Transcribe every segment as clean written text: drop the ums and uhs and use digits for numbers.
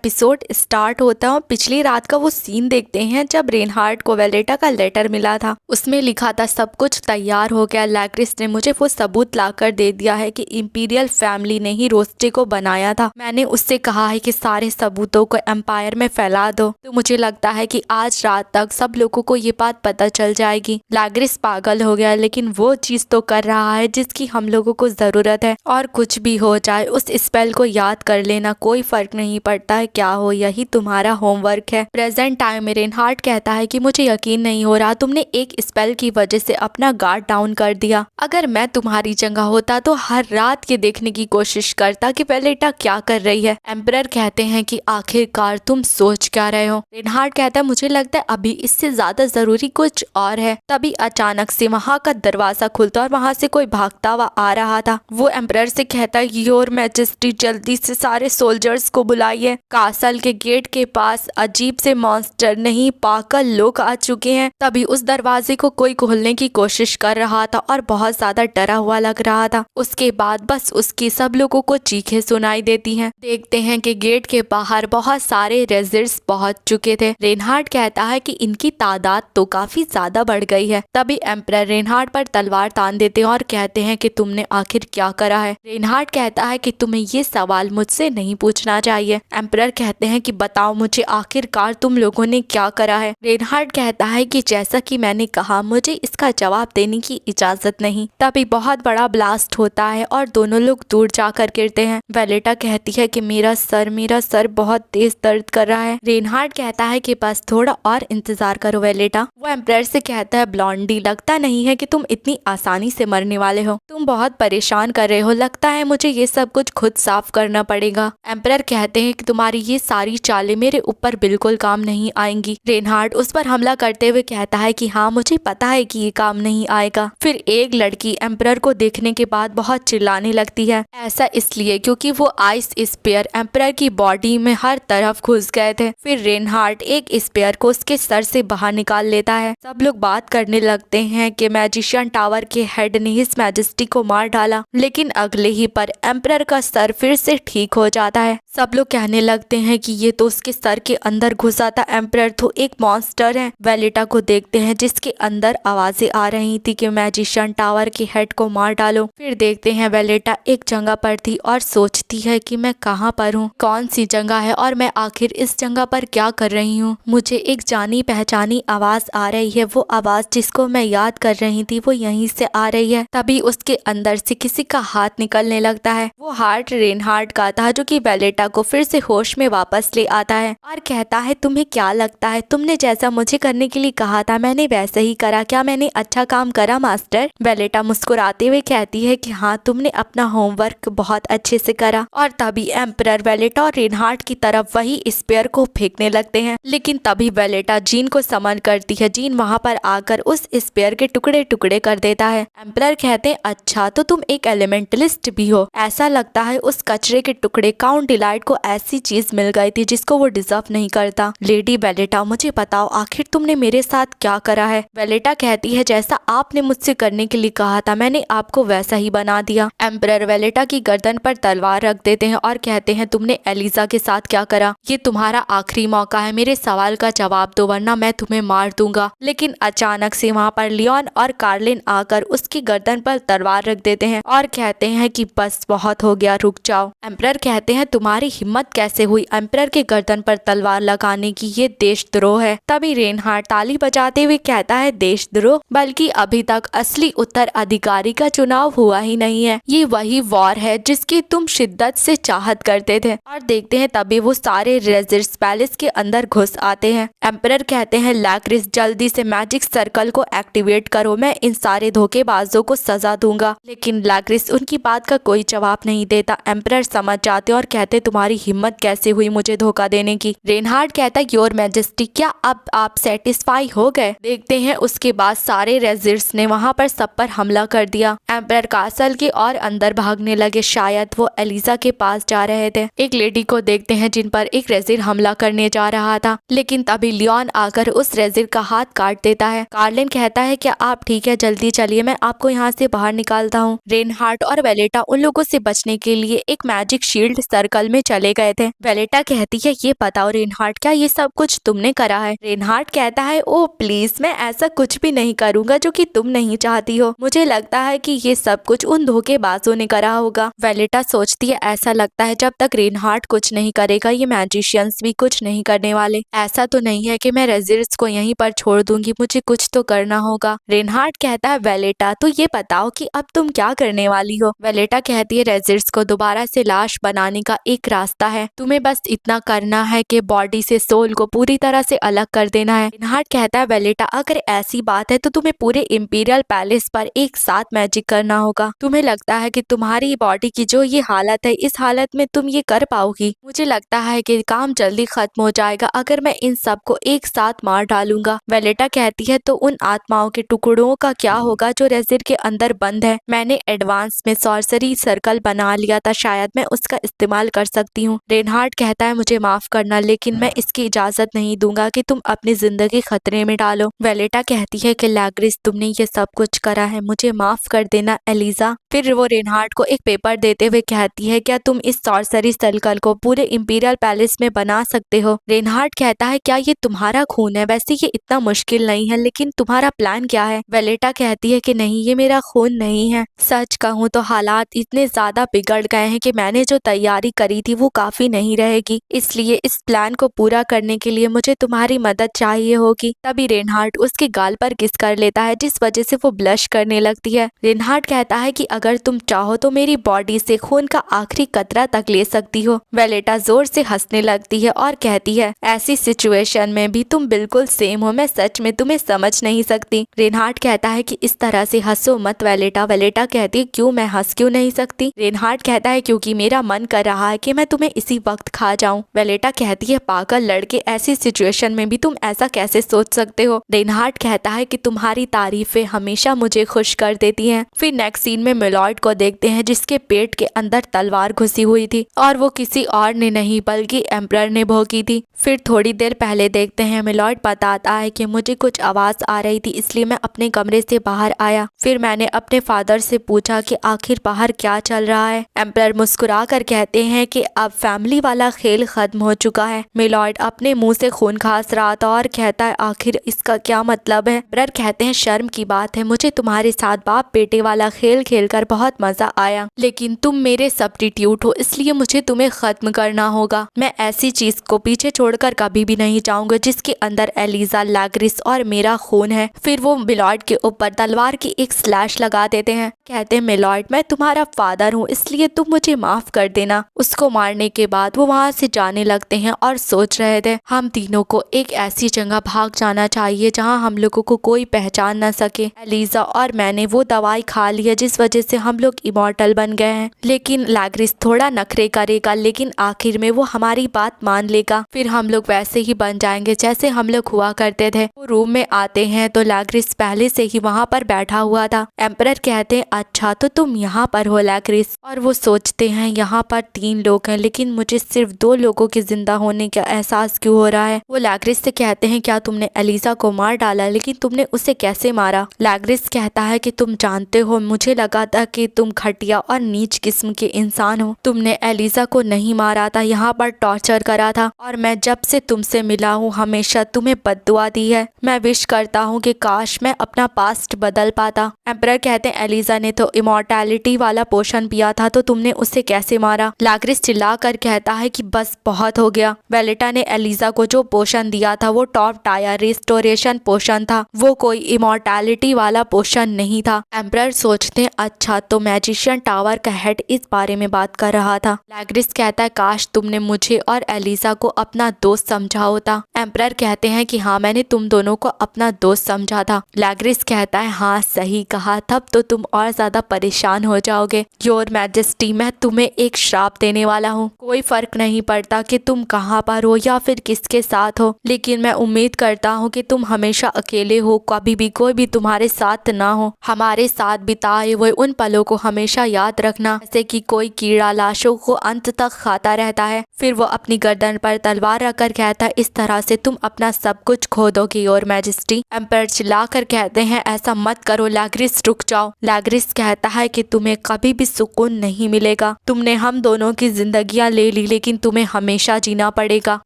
Episode start होता है और पिछली रात का वो सीन देखते हैं जब रेनहार्ट को वेलेटा का लेटर मिला था। उसमें लिखा था सब कुछ तैयार हो गया, लैक्रिस ने मुझे वो सबूत लाकर दे दिया है कि इंपीरियल फैमिली ने ही रोस्टे को बनाया था। मैंने उससे कहा है कि सारे सबूतों को एम्पायर में फैला दो। तो मुझे लगता है कि आज रात तक सब लोगों को ये बात पता चल जाएगी। लैक्रिस पागल हो गया, लेकिन वो चीज तो कर रहा है जिसकी हम लोगों को जरूरत है। और कुछ भी हो जाए उस स्पेल को याद कर लेना, कोई फर्क नहीं पड़ता है क्या हो, यही तुम्हारा होमवर्क है। प्रेजेंट टाइम में रेनहार्ट कहता है कि मुझे यकीन नहीं हो रहा, तुमने एक स्पेल की वजह से अपना गार्ड डाउन कर दिया। अगर मैं तुम्हारी जगह होता तो हर रात ये देखने की कोशिश करता कि वेलेटा क्या कर रही है। एम्परर कहते हैं कि आखिरकार तुम सोच क्या रहे हो। रेनहार्ट कहता है मुझे लगता है अभी इससे ज्यादा जरूरी कुछ और है। तभी अचानक से वहाँ का दरवाजा खुलता और वहाँ से कोई भागता हुआ आ रहा था। वो एम्परर से कहता है योर मैजेस्टी जल्दी से सारे सोल्जर्स को बुलाइए। कासल के गेट के पास अजीब से मॉन्स्टर नहीं पागल लोग आ चुके हैं। तभी उस दरवाजे को कोई खोलने की कोशिश कर रहा था और बहुत ज्यादा डरा हुआ लग रहा था। उसके बाद बस उसकी सब लोगों को चीखें सुनाई देती हैं। देखते हैं कि गेट के बाहर बहुत सारे रेजर्स पहुंच चुके थे। रेनहार्ट कहता है कि इनकी तादाद तो काफी ज्यादा बढ़ गई है। तभी एम्परर रेनहार्ट पर तलवार तान देते हैं और कहते हैं कि तुमने आखिर क्या करा है। रेनहार्ट कहता है कि तुम्हें ये सवाल मुझसे नहीं पूछना चाहिए। एम्परर कहते हैं कि बताओ मुझे आखिरकार तुम लोगों ने क्या करा है। रेनहार्ट कहता है कि जैसा कि मैंने कहा मुझे इसका जवाब देने की इजाजत नहीं। तभी बहुत बड़ा ब्लास्ट होता है और दोनों लोग दूर जाकर गिरते हैं। वेलेटा कहती है कि मेरा सर बहुत तेज दर्द कर रहा है। रेनहार्ट कहता है कि बस थोड़ा और इंतजार करो वेलेटा। वो एम्परर से कहता है ब्लॉन्डी लगता नहीं है कि तुम इतनी आसानी से मरने वाले हो, तुम बहुत परेशान कर रहे हो, लगता है मुझे ये सब कुछ खुद साफ करना पड़ेगा। एम्परर कहते हैं कि तुम्हारी ये सारी चालें मेरे ऊपर बिल्कुल काम नहीं आएंगी। रेनहार्ट उस पर हमला करते हुए कहता है कि हाँ मुझे पता है कि ये काम नहीं आएगा। फिर एक लड़की एम्परर को देखने के बाद बहुत चिल्लाने लगती है। ऐसा इसलिए क्योंकि वो आइस स्पेयर एम्परर की बॉडी में हर तरफ घुस गए थे। फिर रेनहार्ट एक स्पेयर को उसके सर से बाहर निकाल लेता है। सब लोग बात करने लगते हैं कि मैजिशियन टावर के हेड ने हिज मैजेस्टी को मार डाला, लेकिन अगले ही पर एम्परर का सर फिर से ठीक हो जाता है। सब लोग कहने लगते हैं कि ये तो उसके सर के अंदर घुसा था, एम्परर तो एक मॉन्स्टर है। वेलेटा को देखते हैं जिसके अंदर आवाजें आ रही थी कि मैजिशियन टावर के हेड को मार डालो। फिर देखते हैं वेलेटा एक जगह पर थी और सोचती है कि मैं कहाँ पर हूँ, कौन सी जगह है और मैं आखिर इस जगह पर क्या कर रही हूँ। मुझे एक जानी पहचानी आवाज आ रही है, वो आवाज जिसको मैं याद कर रही थी वो यहीं से आ रही है। तभी उसके अंदर से किसी का हाथ निकलने लगता है। वो हार्ट रेनहार्ट का था जो कि वेलेटा को फिर से होश में वापस ले आता है और कहता है तुम्हें क्या लगता है तुमने जैसा मुझे करने के लिए कहा था मैंने वैसे ही करा, क्या मैंने अच्छा काम करा मास्टर। वेलेटा मुस्कुराते हुए कहती है कि हाँ तुमने अपना होमवर्क बहुत अच्छे से करा। और तभी एम्परर वेलेटा और रेनहार्ट की तरफ वही स्पेयर को फेंकने लगते हैं, लेकिन तभी वेलेटा जीन को समन करती है। जीन वहाँ पर आकर उस स्पेयर के टुकड़े टुकड़े कर देता है। एम्परर कहते हैं अच्छा तो तुम एक एलिमेंटलिस्ट भी हो। ऐसा लगता है उस कचरे के टुकड़े काउंट डिलाइट को ऐसी चीज मिल गई थी जिसको वो डिजर्व नहीं करता। लेडी वेलेटा मुझे बताओ आखिर तुमने मेरे साथ क्या करा है। वेलेटा कहती है जैसा आपने मुझसे करने के लिए कहा था मैंने आपको वैसा ही बना दिया। एम्परर वेलेटा की गर्दन पर तलवार रख देते हैं और कहते हैं तुमने एलिजा के साथ क्या करा, ये तुम्हारा आखिरी मौका है, मेरे सवाल का जवाब दो वरना मैं तुम्हें मार दूंगा। लेकिन अचानक से वहाँ पर लियोन और कार्लिन आकर उसकी गर्दन पर तलवार रख देते हैं और कहते हैं कि बस बहुत हो गया, रुक जाओ। एम्परर कहते हैं तुम्हारी हिम्मत कैसे हुई एम्परर के गर्दन पर तलवार लगाने की, ये देशद्रोह है। तभी रेनहार्ट ताली बजाते हुए कहता है देशद्रोह, बल्कि अभी तक असली उत्तराधिकारी का चुनाव हुआ ही नहीं है, ये वही वॉर है जिसकी तुम शिद्दत से चाहत करते थे। और देखते हैं तभी वो सारे रेजर्स पैलेस के अंदर घुस आते हैं। एम्परर कहते हैं लैक्रिस जल्दी से मैजिक सर्कल को एक्टिवेट करो, मैं इन सारे धोखेबाजों को सजा दूंगा। लेकिन लैक्रिस उनकी बात का कोई जवाब नहीं देता। एम्परर समझ जाते और कहते तुम्हारी हिम्मत कैसे हुई मुझे धोखा देने की। रेनहार्ट कहता योर मैजेस्टी क्या अब आप सेटिस्फाई हो गए। देखते हैं उसके बाद सारे रेजर्स ने वहाँ पर सब पर हमला कर दिया। एम्परर कासल के और अंदर भागने लगे, शायद वो एलिजा के पास जा रहे थे। एक लेडी को देखते हैं जिन पर एक रेजर हमला करने जा रहा था, लेकिन तभी लियोन आकर उस रेजर का हाथ काट देता है। कार्लिन कहता है क्या आप ठीक है, जल्दी चलिए मैं आपको यहाँ से बाहर निकालता हूँ। रेनहार्ट और वेलेटा उन लोगों से बचने के लिए एक मैजिक शील्ड सर्कल में चले गए थे। वेलेटा कहती है ये बताओ रेनहार्ट, क्या ये सब कुछ तुमने करा है? रेनहार्ट कहता है ओ प्लीज, मैं ऐसा कुछ भी नहीं करूंगा जो कि तुम नहीं चाहती हो। मुझे लगता है कि ये सब कुछ उन धोखेबाजों ने करा होगा। वेलेटा सोचती है ऐसा लगता है जब तक रेनहार्ट कुछ नहीं करेगा ये मैजिशियंस भी कुछ नहीं करने वाले। ऐसा तो नहीं है कि मैं रेजिर्स को यहीं पर छोड़ दूंगी, मुझे कुछ तो करना होगा। रेनहार्ट कहता है वेलेटा तो ये बताओ कि अब तुम क्या करने वाली हो? वेलेटा कहती है रेजिर्स को दोबारा से लाश बनाने का एक रास्ता है, तुम्हें बस इतना करना है कि बॉडी से सोल को पूरी तरह से अलग कर देना है। रेनहार्ट कहता है वेलेटा अगर ऐसी बात है तो तुम्हें पूरे इंपीरियल पैलेस पर एक साथ मैजिक करना होगा। तुम्हें लगता है कि तुम्हारी बॉडी की जो ये हालत है, इस हालत में तुम ये कर पाओगी? मुझे लगता है कि काम जल्दी खत्म हो जाएगा अगर मैं इन सबको एक साथ मार डालूंगा। वेलेटा कहती है तो उन आत्माओं के टुकड़ों का क्या होगा जो रेजिर के अंदर बंद है? मैंने एडवांस में सॉर्सरी सर्कल बना लिया था, शायद मैं उसका इस्तेमाल कर सकती हूँ। रेनहार्ट कहता है मुझे माफ करना लेकिन मैं इसकी इजाजत नहीं दूंगा कि तुम अपनी जिंदगी खतरे में डालो। वेलेटा कहती है कि लैग्रिस तुमने ये सब कुछ करा है, मुझे माफ कर देना एलिजा। फिर वो रेनहार्ट को एक पेपर देते हुए कहती है क्या तुम इस सॉर्सरी सर्कल को पूरे इंपीरियल पैलेस में बना सकते हो? रेनहार्ट कहता है क्या ये तुम्हारा खून है? वैसे ये इतना मुश्किल नहीं है, लेकिन तुम्हारा प्लान क्या है? वेलेटा कहती है कि नहीं ये मेरा खून नहीं है, सच कहूँ तो हालात इतने ज्यादा बिगड़ गए हैं कि मैंने जो तैयारी करी थी वो काफी नहीं रहेगी, इसलिए इस प्लान को पूरा करने के लिए मुझे तुम्हारी मदद चाहिए होगी। तभी रेनहार्ट उसके गाल पर किस कर लेता है जिस वजह से वो ब्लश करने लगती है। रेनहार्ट कहता है कि अगर तुम चाहो तो मेरी बॉडी से खून का आखिरी कतरा तक ले सकती हो। वेलेटा जोर से हंसने लगती है और कहती है ऐसी सिचुएशन में भी तुम बिल्कुल सेम हो, मैं सच में तुम्हें समझ नहीं सकती। रेनहार्ट कहता है कि इस तरह से हंसो मत वेलेटा। वेलेटा कहती है क्यों, मैं हंस क्यों नहीं सकती? रेनहार्ट कहता है क्योंकि मेरा मन कर रहा है कि मैं तुम्हें इसी वक्त खा जाऊं। वेलेटा कहती है पागल लड़के, ऐसी सिचुएशन में भी तुम ऐसा कैसे सोच सकते हो? रेनहार्ट कहता है कि तुम्हारी तारीफें हमेशा मुझे खुश कर देती हैं। फिर नेक्स्ट सीन में मिलॉर्ड को देखते हैं जिसके पेट के अंदर तलवार घुसी हुई थी और वो किसी और ने नहीं बल्कि एम्परर ने भोंकी थी। फिर थोड़ी देर पहले देखते हैं मिलॉर्ड बताता है कि मुझे कुछ आवाज आ रही थी इसलिए मैं अपने कमरे से बाहर आया। फिर मैंने अपने फादर से पूछा कि आखिर बाहर क्या चल रहा है। एम्परर मुस्कुरा कर कहते हैं कि अब फैमिली वाला खेल खत्म हो चुका है। मिलॉर्ड अपने मुंह से खून खास रहा था और कहता है आखिर इसका क्या मतलब है? एम्परर कहते हैं शर्म की बात है, मुझे तुम्हारे साथ बाप बेटे वाला खेल खेलकर बहुत मजा आया, लेकिन तुम मेरे सब्स्टिट्यूट हो इसलिए मुझे तुम्हें खत्म करना होगा। मैं ऐसी चीज को पीछे छोड़कर कभी भी नहीं जाऊंगा जिसके अंदर एलिजा, लैग्रिस और मेरा खून है। फिर वो मिलॉर्ड के ऊपर तलवार की एक स्लैश लगा देते हैं। कहते हैं मिलॉर्ड मैं तुम्हारा फादर हूँ इसलिए तुम मुझे माफ कर देना। उसको मारने के बाद वो वहाँ से जाने लगते हैं और सोच रहे थे हम तीनों को एक ऐसी जगह भाग जाना चाहिए जहाँ हम लोगों को कोई पहचान न सके। एलिजा और मैंने वो दवाई खा ली है जिस वजह से हम लोग इमॉर्टल बन गए हैं, लेकिन लैग्रिस थोड़ा नखरे करेगा लेकिन आखिर में वो हमारी बात मान लेगा। फिर हम लोग वैसे ही बन जाएंगे जैसे हम लोग हुआ करते थे। वो रूम में आते हैं तो लैग्रिस पहले से ही वहाँ पर बैठा हुआ था। एम्परर कहते हैं अच्छा तो तुम यहाँ पर हो लैग्रिस, और वो सोचते हैं यहाँ पर 3 लोग हैं लेकिन मुझे सिर्फ 2 लोगों के जिंदा होने का एहसास क्यों हो रहा है। वो लैग्रिस से कहते हैं क्या तुमने एलिजा को मार डाला, लेकिन तुमने उसे कैसे मारा? लैग्रिस कहता है कि तुम जानते हो मुझे लगा था कि तुम घटिया और नीच किस्म के इंसान हो। तुमने एलिजा को नहीं मारा था, यहाँ पर टॉर्चर करा था, और मैं जब से तुमसे मिला हूँ हमेशा तुम्हें बद्दुआ दी है। मैं विश करता हूँ कि काश मैं अपना पास्ट बदल पाता। एम्परर कहते हैं एलिजा ने तो इमॉर्टैलिटी वाला पोशन पिया था तो तुमने उसे कैसे मारा? लैग्रिस चिल्ला कर कहता है कि बस बहुत हो गया। वेलेटा ने एलिजा को जो पोशन दिया था वो टॉप टायर रिस्टोरेशन पोशन था, वो कोई इमॉर्टैलिटी वाला पोशन नहीं था। एम्परर सोचते अच्छा तो मैजिशियन टावर का हेड इस बारे में बात कर रहा था। लैग्रिस कहता है काश तुमने मुझे और एलिजा को अपना दोस्त समझा होता। एम्परर कहते हैं कि हाँ मैंने तुम दोनों को अपना दोस्त समझा था। लैग्रिस कहता है हाँ सही कहा, तब तो तुम और ज्यादा परेशान हो जाओगे। योर मैजेस्टी मैं तुम्हें एक श्राप देने वाला हूँ। कोई फर्क नहीं पड़ता कि तुम कहाँ पर हो या फिर किसके साथ हो, लेकिन मैं उम्मीद करता हूँ कि तुम हमेशा अकेले हो, कभी भी कोई भी तुम्हारे साथ ना हो। हमारे साथ बिताए हुए उन पलों को हमेशा याद रखना, जैसे कि कोई कीड़ा लाशों को अंत तक खाता रहता है। फिर वो अपनी गर्दन पर तलवार रखकर कहता है इस तरह से तुम अपना सब कुछ खो दोगे योर मैजेस्टी। एम्परर चिल्लाकर कहते हैं ऐसा मत करो लैग्रिस, रुक जाओ। लैग्रिस कहता है कि तुम्हें कभी भी सुकून नहीं मिलेगा। तुमने हम दोनों की जिंदगियां ले ली लेकिन तुम्हें हमेशा जीना पड़ेगा।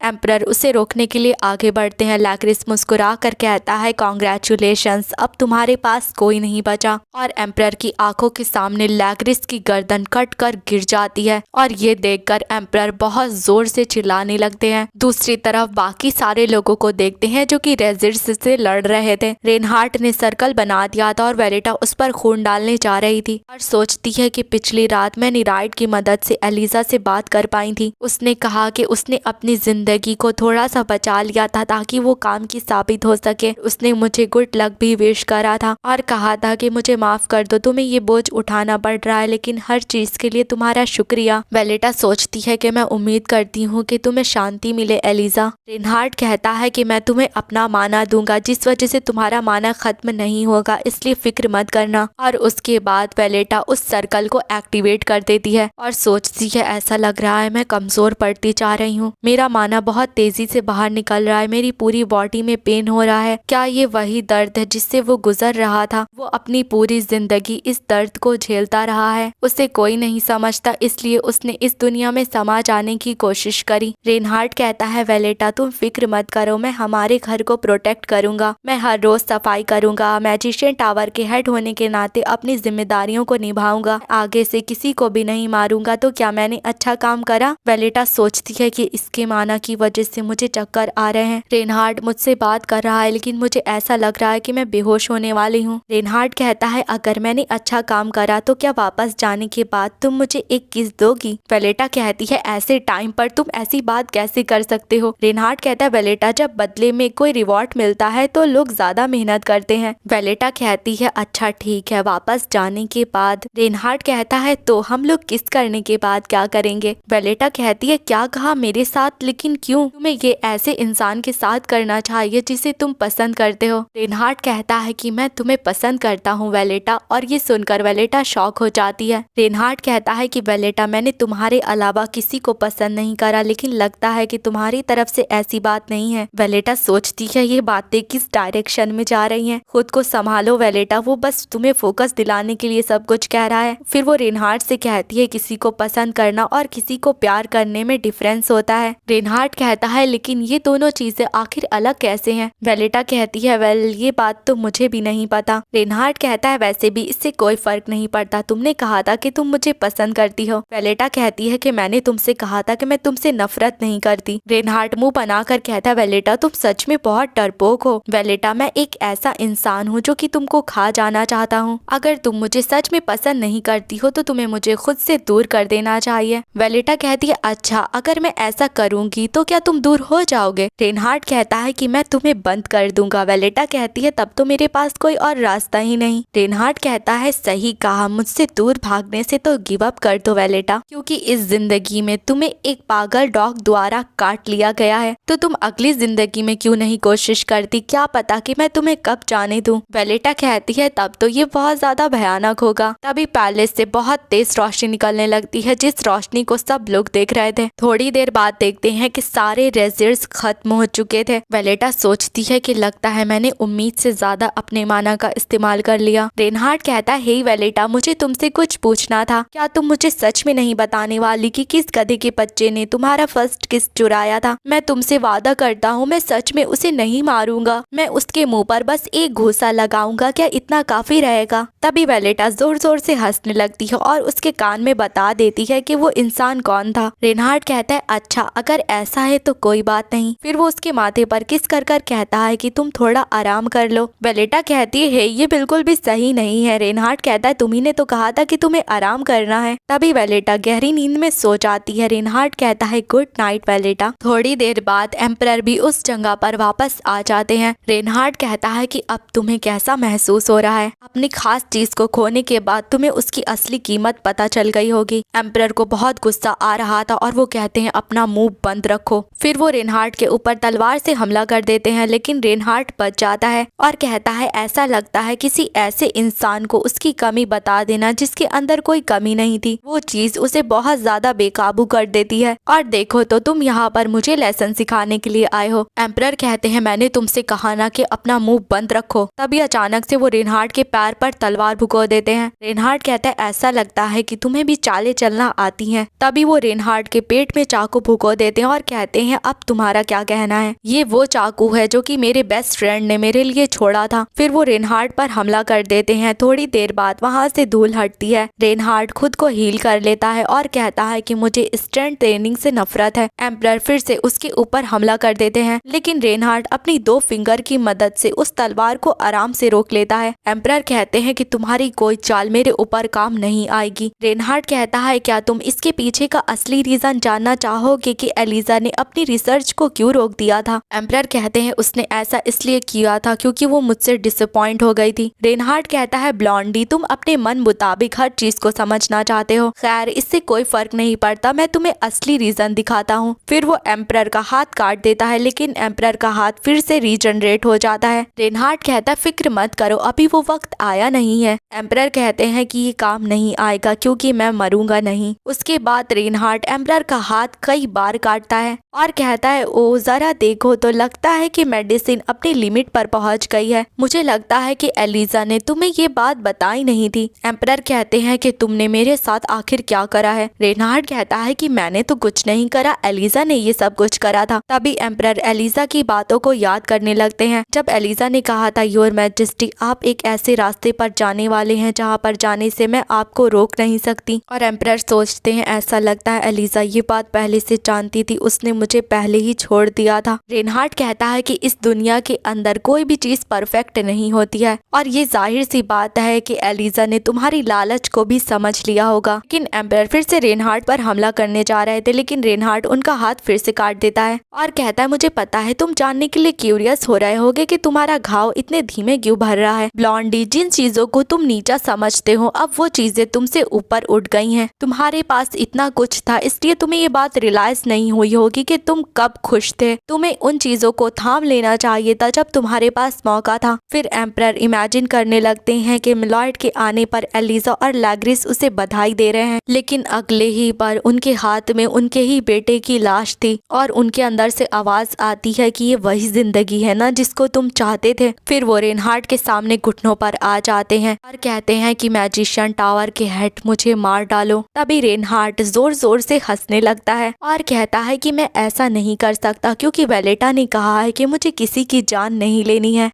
एम्परर उसे रोकने के लिए आगे बढ़ते हैं। लैक्रिस मुस्कुरा कर कहता है कॉन्ग्रेचुलेशंस, अब तुम्हारे पास कोई नहीं बचा। और एम्परर की आंखों के सामने लैक्रिस की गर्दन कट कर गिर जाती है और ये देखकर एम्परर बहुत जोर से चिल्लाने लगते हैं। दूसरी तरफ बाकी सारे लोगों को देखते हैं जो कि रेजिड्स से लड़ रहे थे। रेनहार्ट ने सर्कल बना दिया था और वेलेटा उस पर खून डालने जा रही थी और सोचती है कि पिछली रात मैं निराइट की मदद से एलिजा से बात कर पाई थी। उसने कहा कि उसने अपनी जिंदगी को थोड़ा सा बचा लिया था ताकि वो काम की साबित हो सके। उसने मुझे गुड लक भी विश करा था और कहा था कि मुझे माफ कर दो, तुम्हें ये बोझ उठाना पड़ रहा है, लेकिन हर चीज के लिए तुम्हारा शुक्रिया। वेलेटा सोचती है कि मैं उम्मीद करती हूँ कि तुम्हें शांति मिले एलिजा। रेनहार्ट कहता है कि मैं तुम्हें अपना माना दूंगा जिस वजह से तुम्हारा माना खत्म नहीं होगा, इसलिए फिक्र मत करना। और उसके बाद वेलेटा उस सर्कल को एक्टिवेट कर देती है और सोचती है ऐसा लग रहा है मैं कमजोर पड़ती जा रही हूँ, मेरा माना बहुत तेजी से बाहर निकल रहा है, मेरी पूरी बॉडी में पेन हो रहा है। क्या ये वही दर्द है जिससे वो गुजर रहा था? वो अपनी पूरी जिंदगी इस दर्द को झेलता रहा है, उसे कोई नहीं समझता, इसलिए उसने इस दुनिया में समा जाने की कोशिश करी। रेनहार्ट कहता है वेलेटा तुम फिक्र मत करो, मैं हमारे घर को प्रोटेक्ट करूंगा, मैं हर रोज सफाई करूंगा, मैजिशियन टावर के हेड होने के नाते अपनी जिम्मेदारियों को निभाऊंगा, आगे से किसी को भी नहीं मारूंगा। तो क्या मैंने अच्छा काम करा? वेलेटा सोचती है कि इसके माना की वजह से मुझे चक्कर आ रहे हैं। रेनहार्ट मुझसे बात कर रहा है लेकिन मुझे ऐसा लग रहा है कि मैं बेहोश होने वाली हूँ। रेनहार्ट कहता है अगर मैंने अच्छा काम करा तो क्या वापस जाने के बाद तुम मुझे एक किस दोगी? वेलेटा कहती है ऐसे टाइम पर तुम ऐसी बात कैसे कर सकते हो? रेनहार्ट कहता है वेलेटा जब बदले में कोई रिवॉर्ड मिलता है तो लोग ज्यादा मेहनत करते हैं। वेलेटा कहती है अच्छा ठीक है, वापस जाने के बाद। रेनहार्ट कहता है तो हम लोग किस करने के बाद क्या करेंगे? वेलेटा कहती है क्या कहा मेरे साथ, लेकिन क्यों? तुम्हें ये ऐसे इंसान के साथ करना चाहिए जिसे तुम पसंद करते हो। रेनहार्ट कहता है कि मैं तुम्हें पसंद करता हूँ वेलेटा, और ये सुनकर वेलेटा शॉक हो जाती है। रेनहार्ट कहता है कि वेलेटा मैंने तुम्हारे अलावा किसी को पसंद नहीं करा, लेकिन लगता है कि तुम्हारी तरफ से ऐसी बात नहीं है। वेलेटा सोचती है ये बातें किस डायरेक्शन में जा रही हैं। खुद को संभालो वेलेटा, वो बस तुम्हें फोकस दिलाने के लिए सब कुछ कह रहा है। फिर वो रेनहार्ट से कहती है किसी को पसंद करना और किसी को प्यार करने में डिफरेंस होता है। रेनहार्ट कहता है लेकिन ये दोनों चीजें आखिर अलग कैसे हैं? वेलेटा कहती है वेल ये बात तो मुझे भी नहीं पता। रेनहार्ट कहता है वैसे भी इससे कोई फर्क नहीं पड़ता, तुमने कहा था कि तुम मुझे पसंद करती हो। वेलेटा कहती है कि मैंने तुमसे कहा था कि मैं तुमसे नफरत नहीं करती। रेनहार्ट मुंह बनाकर कहता है वेलेटा तुम सच में बहुत डरपोक हो। वेलेटा मैं एक ऐसा इंसान हूँ जो कि तुमको खा जाना चाहता हूँ, अगर तुम मुझे सच में पसंद नहीं करती हो तो तुम्हें मुझे खुद से दूर कर देना चाहिए। वेलेटा कहती है अच्छा अगर मैं ऐसा करूंगी तो क्या तुम दूर हो जाओगे? रेनहार्ट कहता है कि मैं तुम्हें बंद कर दूंगा। वेलेटा कहती है तब तो मेरे पास कोई और रास्ता ही नहीं। रेनहार्ट कहता है सही कहा, मुझसे दूर भागने से तो गिव अप कर दो वेलेटा, क्योंकि इस जिंदगी में तुम्हें एक पागल डॉग द्वारा काट लिया गया है, तो तुम अगली जिंदगी में क्यों नहीं कोशिश करती? क्या पता कि मैं तुम्हें कब जाने दूं। वेलेटा कहती है तब तो ये बहुत ज्यादा भयानक होगा। तभी पैलेस से बहुत तेज रोशनी निकलने लगती है जिस रोशनी को सब लोग देख रहे थे। थोड़ी देर बाद देखते हैं कि सारे रेजिड्स खत्म हो चुके थे। वेलेटा सोचती है कि लगता है मैंने उम्मीद से ज्यादा अपने माना का इस्तेमाल कर लिया। रेनहार्ट कहता है हे वेलेटा मुझे तुमसे कुछ पूछना था, क्या तुम मुझे सच में नहीं बताने वाली कि किस गधे के बच्चे ने तुम्हारा फर्स्ट किस चुराया था? मैं तुमसे वादा करता हूँ मैं सच में उसे नहीं मारूंगा, मैं उसके मुंह पर बस एक घूसा लगाऊंगा, क्या इतना काफी रहेगा? तभी वेलेटा जोर जोर से हंसने लगती है और उसके कान में बता देती है कि वो इंसान कौन था। रेनहार्ट कहता है अच्छा अगर ऐसा है तो कोई बात नहीं। फिर वो उसके माथे पर किस कर कर कहता है कि तुम थोड़ा आराम कर लो। वेलेटा कहती है ये बिल्कुल भी सही नहीं है। रेनहार्ट कहता है तुम्ही ने तो कहा था कि तुम्हें आराम करना है। तभी वेलेटा गहरी नींद में सो जाती है। रेनहार्ट कहता है गुड नाइट वेलेटा। थोड़ी देर बाद एम्परर भी उस जगह पर वापस आ जाते हैं। रेनहार्ट कहता है कि अब तुम्हें कैसा महसूस हो रहा है? अपनी खास चीज को खोने के बाद तुम्हें उसकी असली कीमत पता चल गई होगी। एम्परर को बहुत गुस्सा आ रहा था और वो कहते हैं अपना मुंह बंद रखो। फिर वो रेनहार्ट के ऊपर तलवार से हमला कर देते हैं, लेकिन रेनहार्ट बच जाता है और कहता है ऐसा लगता है किसी ऐसे इंसान को उसकी कमी बता देना जिसके अंदर कोई कमी नहीं थी, वो चीज उसे बहुत ज्यादा बेकाबू कर देती है। और देखो तो तुम यहाँ पर मुझे लेसन सिखाने के लिए आए हो। एम्परर कहते हैं मैंने तुमसे कहा ना कि अपना मुंह बंद रखो। तभी अचानक से वो रेनहार्ट के पैर पर तलवार भुको देते हैं। रेनहार्ट कहता है ऐसा लगता है कि तुम्हें भी चालें चलना आती हैं। तभी वो रेनहार्ट रेनहार्ड के पेट में चाकू भुगो देते हैं और कहते हैं अब तुम्हारा क्या कहना है। ये वो चाकू है जो कि मेरे बेस्ट फ्रेंड ने मेरे लिए छोड़ा था। फिर वो रेनहार्ड पर हमला कर देते हैं। थोड़ी देर बाद वहाँ से धूल हटती है। रेनहार्ड खुद को हील कर लेता है और कहता है कि मुझे स्ट्रेंथ ट्रेनिंग से नफरत है। एम्परर फिर से उसके ऊपर हमला कर देते हैं, लेकिन रेनहार्ड अपनी 2 फिंगर की मदद से उस तलवार को आराम से रोक लेता है। एम्परर कहते हैं कि तुम्हारी कोई चाल मेरे ऊपर काम नहीं आएगी। रेनहार्ड कहता है क्या तुम इसके पीछे का असली रीजन जानना चाहोगे कि एलिजा ने अपनी रिसर्च को क्यों रोक दिया था। एम्परर कहते हैं उसने ऐसा इसलिए किया था क्योंकि वो मुझसे डिसअपॉइंट हो गई थी। रेनहार्ड कहता है ब्लॉन्डी तुम अपने मन मुताबिक हर चीज को समझना चाहते हो। खैर इससे कोई फर्क नहीं पड़ता, मैं तुम्हें असली रीजन दिखाता हूँ। फिर वो एम्परर का हाथ काट देता है, लेकिन एम्परर का हाथ फिर से रीजनरेट हो जाता है। रेनहार्ड कहता है फिक्र मत करो, अभी वो वक्त आया नहीं है। एम्परर कहते हैं कि ये काम नहीं आएगा क्योंकि मैं मरूंगा नहीं। उसके बाद रेनहार्ड एम्परर का हाथ कई बार काटता है और कहता है ओ जरा देखो तो लगता है कि मेडिसिन अपनी लिमिट पर पहुंच गई है। मुझे लगता है कि एलिजा ने तुम्हें ये बात बताई नहीं थी। एम्परर कहते हैं कि तुमने मेरे साथ आखिर क्या करा है। रेनहार्ड कहता है कि मैंने तो कुछ नहीं करा, एलिजा ने ये सब कुछ करा था। तभी एम्परर एलिजा की बातों को याद करने लगते हैं जब एलिजा ने कहा था योर मैजेस्टी आप एक ऐसे रास्ते पर जाने वाले हैं जहाँ पर जाने से मैं आपको रोक नहीं सकती। और एम्परर सोचते हैं ऐसा लगता है एलिजा ये बात पहले से जानती थी, उसने मुझे पहले ही छोड़ दिया था। रेनहार्ड कहता है कि इस दुनिया के अंदर कोई भी चीज परफेक्ट नहीं होती है और ये जाहिर सी बात है कि एलिजा ने तुम्हारी लालच को भी समझ लिया होगा। लेकिन एम्परर फिर से रेनहार्ड पर हमला करने जा रहे थे, लेकिन रेनहार्ड उनका हाथ फिर से काट देता है और कहता है मुझे पता है तुम जानने के लिए क्यूरियस हो रहे होगे कि तुम्हारा घाव इतने धीमे क्यों भर रहा है। ब्लॉन्डी जिन चीजों को तुम नीचा समझते हो अब वो चीजें तुमसे ऊपर उठ गई हैं। तुम्हारे पास इतना कुछ था इसलिए तुम्हें ये बात रियलाइज नहीं हुई होगी कि तुम कब खुश थे। तुम्हें उन चीजों को थाम लेना चाहिए था जब तुम्हारे पास मौका था। फिर एम्परर इमेजिन करने लगते हैं कि मिलॉयड के आने पर एलिजा और लैग्रिस उसे बधाई दे रहे हैं, लेकिन अगले ही पर उनके हाथ में उनके ही बेटे की लाश थी और उनके अंदर से आवाज आती है कि ये वही जिंदगी है ना जिसको तुम चाहते थे। फिर वो रेनहार्ड के सामने घुटनों पर आ जाते हैं और कहते हैं कि मैजिशियन टावर के हेड मुझे मार डालो। तभी रेनहार्ड जोर जोर से हंसने लगता है और कहता है कि मैं ऐसा नहीं कर सकता क्योंकि वेलेटा ने कहा है कि मुझे किसी की जान नहीं लेनी है।